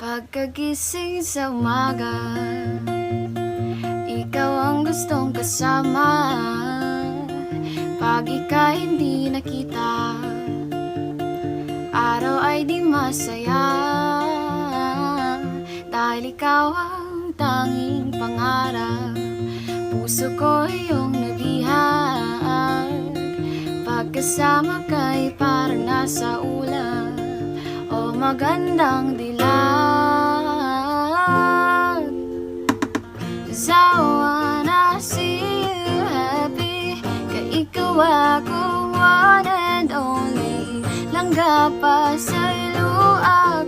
Pagkagising sa umaga, ikaw ang gustong kasama. Pag ika'y hindi nakita, araw ay di masaya. Dahil ikaw ang tanging pangarap, puso ko iyong nabihag. Pagkasama ka'y parang nasa ulap o magandang dilag. 'Cause I wanna see you happy, kay ikaw ako one and only. Langga pa sa luha